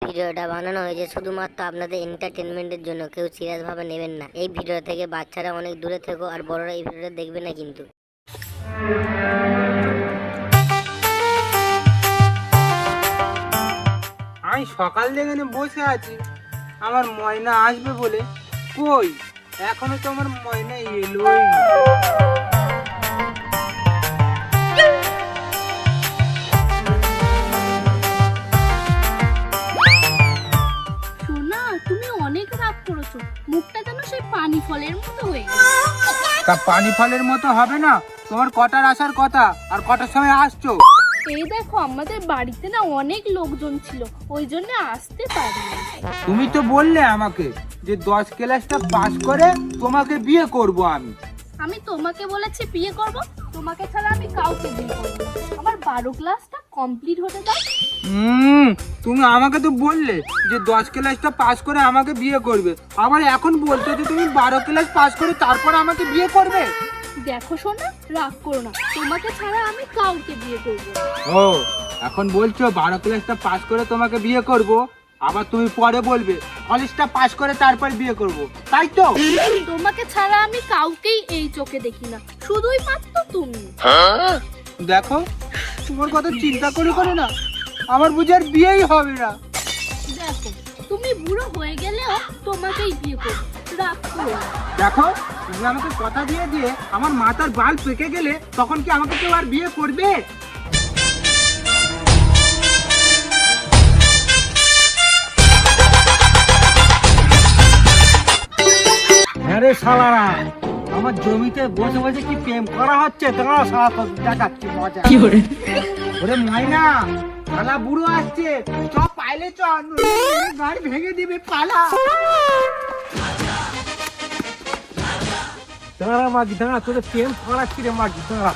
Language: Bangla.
ভিডিওটা বানানো হয়েছে শুধুমাত্র আপনাদের এন্টারটেনমেন্টের জন্য, কেউ সিরিয়াস ভাবে নেবেন না। এই ভিডিও থেকে বাচ্চারা অনেক দূরে থেকো, আর বড়রা এই ভিডিওটা দেখবে না কিন্তু। আমি সকাল থেকে বসে আছি, আমার ময়না আসবে বলে। কই এখনো তো আমার ময়না এলোই না। সোনা, তুমি অনেক রাগ করেছো, মুখটা যেন সেই পানি ফলের মতো হয়ে গেছে। তা পানি ফলের মতো হবে না? তোমার কটার আসার কথা আর কটার সময় আসছো? এই দেখো, আমাদের বাড়িতে না অনেক লোকজন ছিল, ওই জন্য আসতে পারিনি। তুমি তো বললে আমাকে যে 10 ক্লাসটা পাস করে তোমাকে বিয়ে করব আমি। আমি তোমাকে বলেছি বিয়ে করব, তোমাকে ছাড়া আমি কাউকে বিয়ে করব না। আমার 12 ক্লাসটা কমপ্লিট হতে দাও। তুমি আমাকে তো বললে যে 10 ক্লাসটা পাস করে আমাকে বিয়ে করবে, আবার এখন বলছো যে তুমি 12 ক্লাস পাস করে তারপর আমাকে বিয়ে করবে। দেখো সোনা, রাগ করো না, তোমাকে ছাড়া আমি কাউকে বিয়ে করব না। ও, এখন বলছো 12 ক্লাসটা পাস করে তোমাকে বিয়ে করব, আবার তুমি পরে বলবে কলেজটা পাস করে তারপর বিয়ে করব, তাই তো? তোমাকে ছাড়া আমি কাউকেই এই চোখে দেখি না, শুধুই মাত্র তুমি। দেখো, তোমার কথা চিন্তা করে না আমার বুঝি আর বিয়েই হবে না। দেখো, তুমি বুড়ো হয়ে গেলেও তোমাকেই বিয়ে করব, রাগ করো না। দেখো, তুমি আমাকে কথা দিয়ে দিয়ে আমার মাথার বাল পেকে গেলে তখন কি আমাকে কেউ আর বিয়ে করবে? হ্যাঁ রে শালারা, আমার জমিতে বসে বসে কি প্রেম করা হচ্ছে, দাঁড়া শালা তো দেখাচ্ছি মজা। ওরে ময়না, শালা বুড়ো আসছে, চ পাইলে চ, গাড়ি ভেঙে দিবে, পালা। দাঁড়া মাগি, দাঁড়া, তোদের প্রেম করাচ্ছি রে মাগি, দাঁড়া।